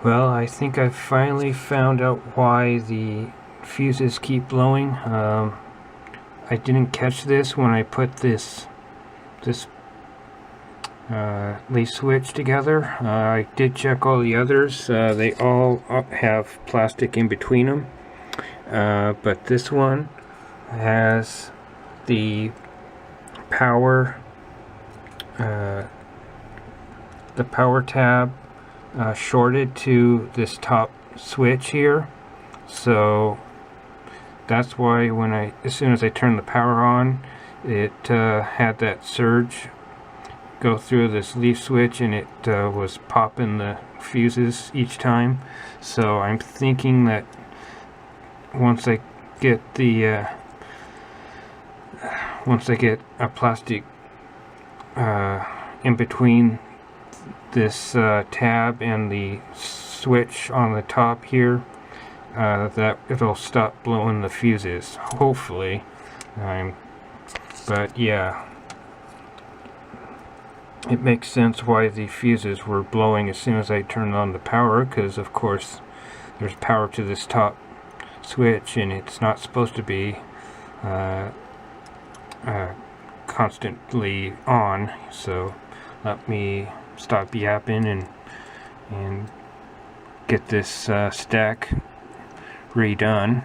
Well, I think I finally found out why the fuses keep blowing. I didn't catch this when I put this leaf switch together. I did check all the others. They all have plastic in between them, but this one has the power tab shorted to this top switch here, so that's why as soon as I turned the power on, it had that surge go through this leaf switch, and it was popping the fuses each time. So I'm thinking that once I get a plastic in between this tab and the switch on the top here, that it'll stop blowing the fuses, hopefully. But yeah, it makes sense why the fuses were blowing as soon as I turned on the power, because of course there's power to this top switch and it's not supposed to be constantly on. So let me stop yapping and get this stack redone.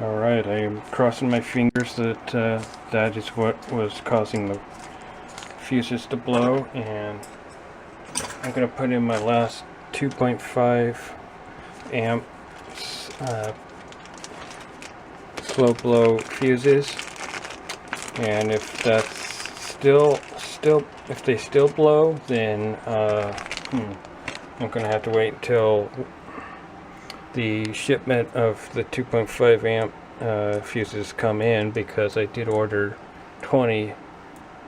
Alright, I am crossing my fingers that that is what was causing the fuses to blow, and I'm going to put in my last 2.5 amp slow blow fuses, and if that's if they still blow, then I'm going to have to wait until the shipment of the 2.5 amp fuses come in, because I did order 20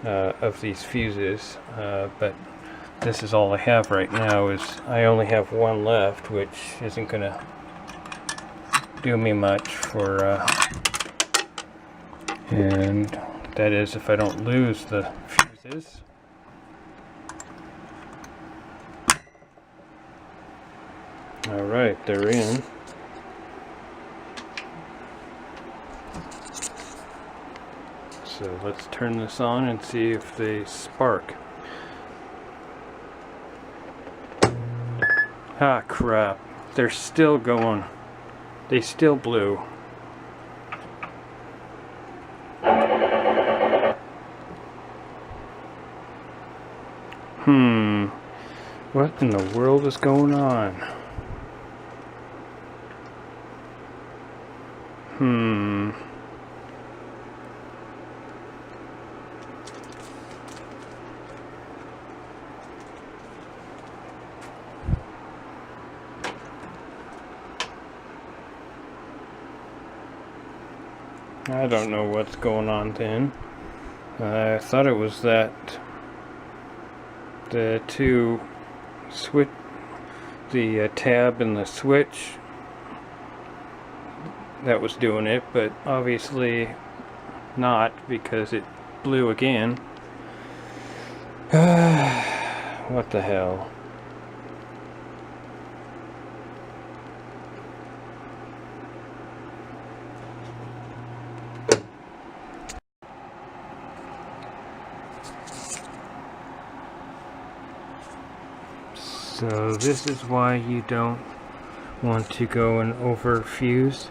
of these fuses, but this is all I have right now. I only have one left, which isn't going to do me much for and that is if I don't lose the fuses. Alright, they're in. So let's turn this on and see if they spark. Ah, crap. They're still going. They still blew. What in the world is going on? I don't know what's going on then. I thought it was that the two switch, the tab and the switch, that was doing it, but obviously not, because it blew again. What the hell? So this is why you don't want to go and over fuse.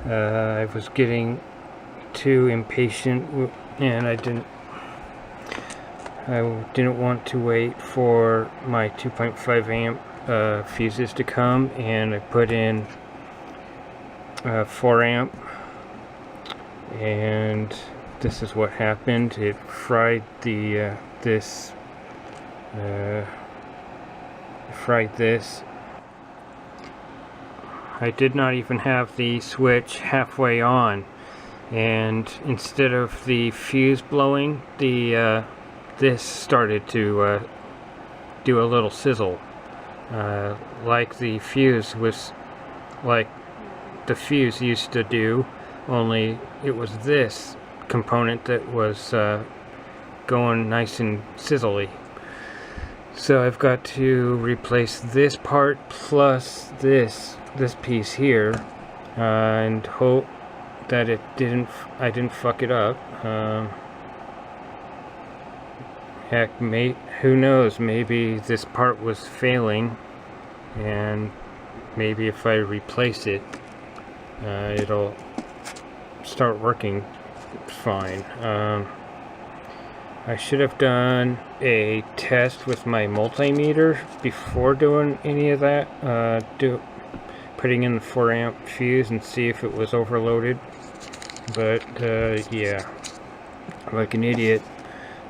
I was getting too impatient, and I didn't want to wait for my 2.5 amp fuses to come, and I put in 4 amp, and this is what happened. It fried this. I did not even have the switch halfway on, and instead of the fuse blowing, this started to do a little sizzle, like the fuse used to do, only it was this component that was going nice and sizzly. So I've got to replace this part plus this piece here, and hope that I didn't fuck it up. Heck, who knows, maybe this part was failing, and maybe if I replace it, it'll start working fine. I should have done a test with my multimeter before doing any of that, putting in the 4 amp fuse and see if it was overloaded, but yeah, like an idiot,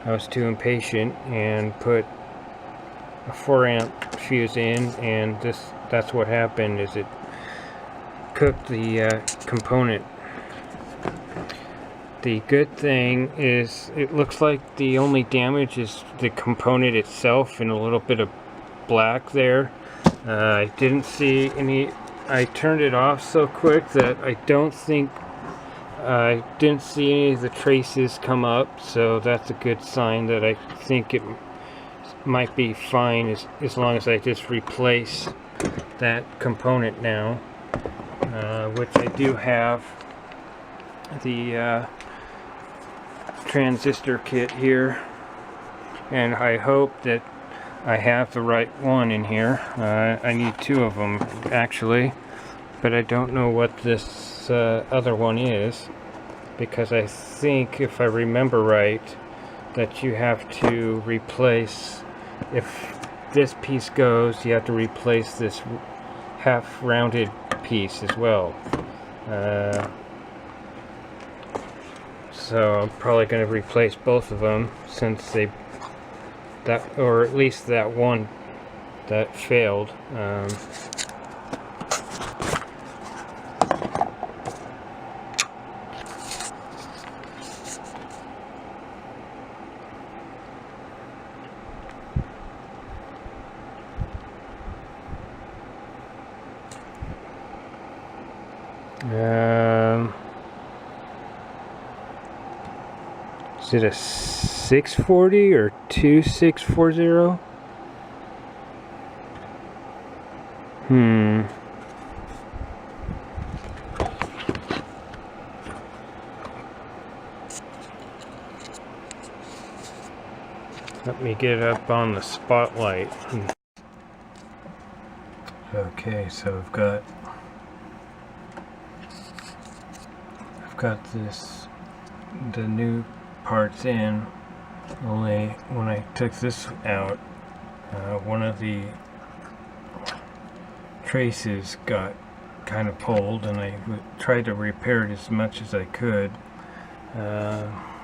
I was too impatient and put a 4 amp fuse in, and that's what happened, is it cooked the component. The good thing is it looks like the only damage is the component itself and a little bit of black there. I didn't see any. I turned it off so quick that I didn't see any of the traces come up, so that's a good sign that I think it might be fine as long as I just replace that component now, which I do have the transistor kit here, and I hope that I have the right one in here. I need 2 of them actually, but I don't know what this other one is, because I think, if I remember right, that you have to replace, if this piece goes, you have to replace this half rounded piece as well. So I'm probably going to replace both of them, since or at least that one that failed. Is it a 640 or 2640? Let me get up on the spotlight. Okay, so I've got the new parts in, only when I took this out, one of the traces got kind of pulled, and I tried to repair it as much as I could,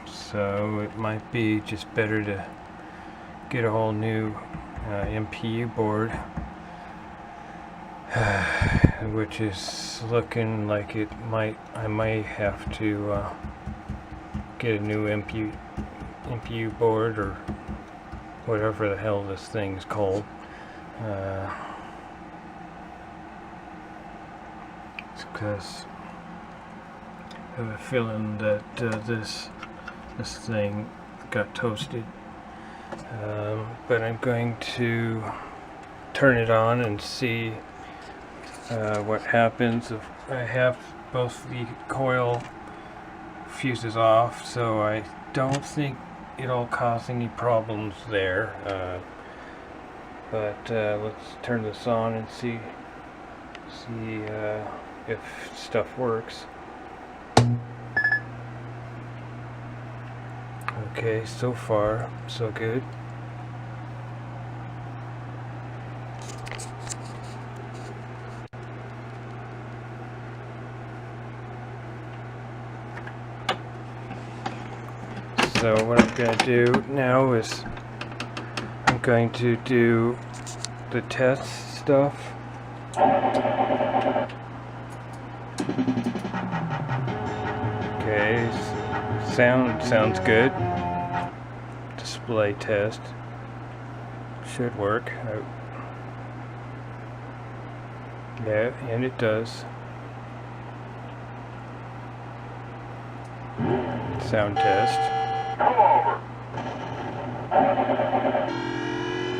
so it might be just better to get a whole new MPU board, which is looking like I might have to get a new MPU board, or whatever the hell this thing's called. It's because I have a feeling that this thing got toasted. But I'm going to turn it on and see what happens. If I have both the coil fuses off, so I don't think it'll cause any problems there, but let's turn this on and see if stuff works. Okay, so far so good. So what I'm going to do now is I'm going to do the test stuff. Okay, sounds good. Display test should work. Yeah, and it does. Sound test.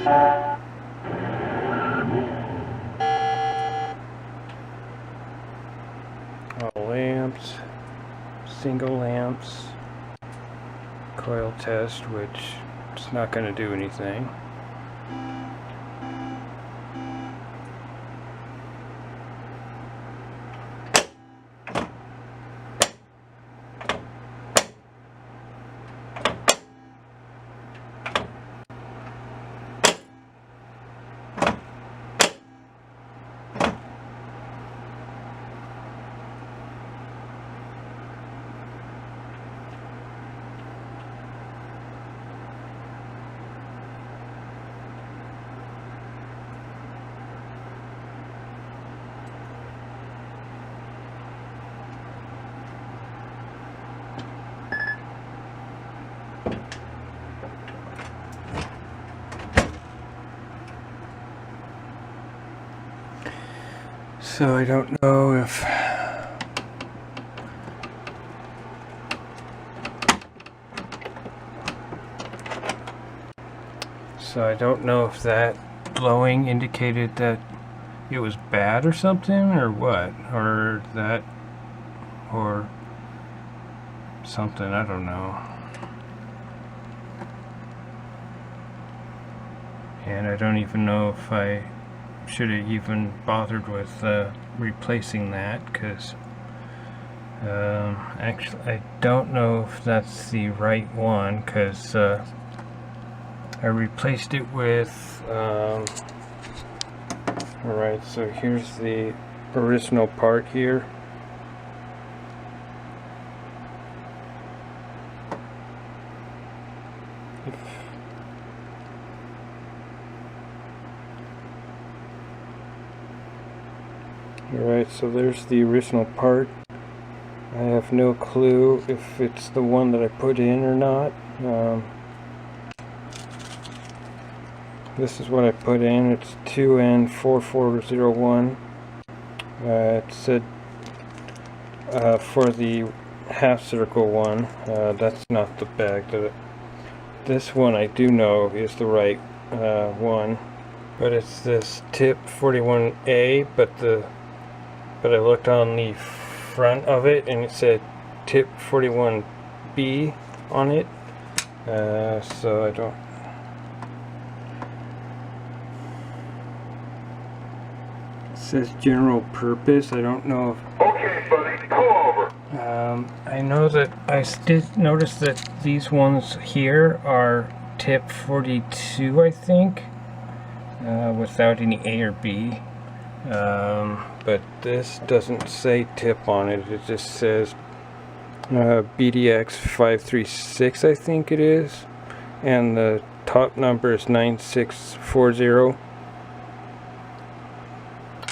All lamps, single lamps, coil test, which it's not going to do anything. So I don't know if that blowing indicated that it was bad or something, or what, or something, I don't know. And I don't even know if I should have even bothered with replacing that, because actually I don't know if that's the right one, because I replaced it with alright, so here's the original part here. Alright, so there's the original part. I have no clue if it's the one that I put in or not. This is what I put in. It's 2N4401. It said for the half circle one. That's not the bag. This one I do know is the right one, but it's this tip 41A, but I looked on the front of it and it said tip 41B on it, so I don't. It says general purpose. I don't know if. Okay, buddy, pull over. I know that I did notice that these ones here are tip 42, I think, without any A or B. But this doesn't say tip on it. It just says BDX 536, I think it is, and the top number is 9640.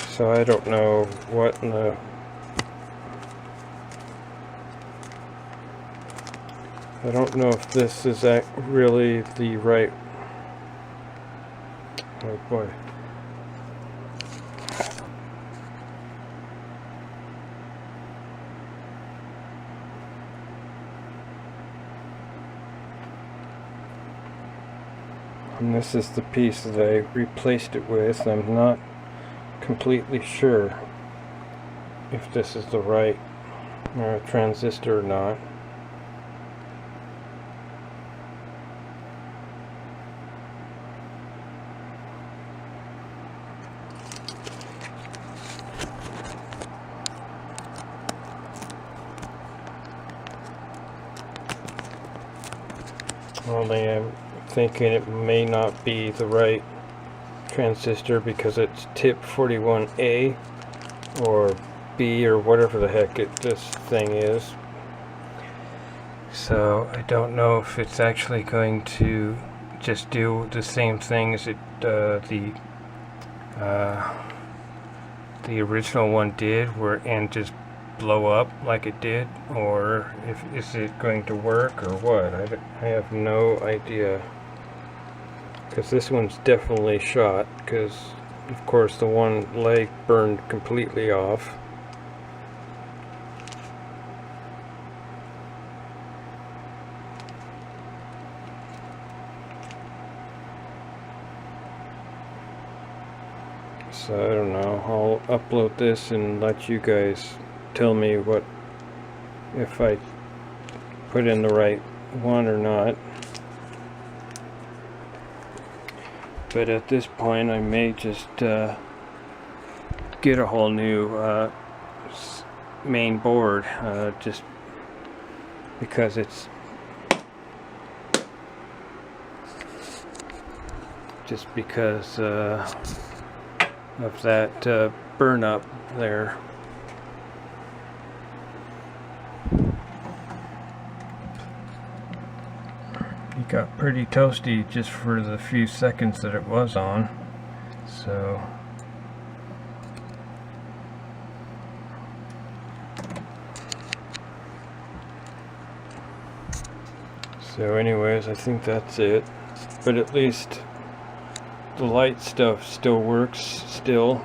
So I don't know what in the. I don't know if this is really the right. Oh boy. And this is the piece that I replaced it with. I'm not completely sure if this is the right transistor or not. Only I'm thinking it may not be the right transistor because it's tip 41A or B or whatever the heck this thing is. So I don't know if it's actually going to just do the same thing as the original one did, and just blow up like it did, or is it going to work or what. I have no idea, because this one's definitely shot, because of course the one leg burned completely off. So I don't know, I'll upload this and let you guys tell me what, if I put in the right one or not. But at this point I may just get a whole new main board, just because it's of that burn up there. It got pretty toasty just for the few seconds that it was on, so anyways, I think that's it. But at least the light stuff still works still.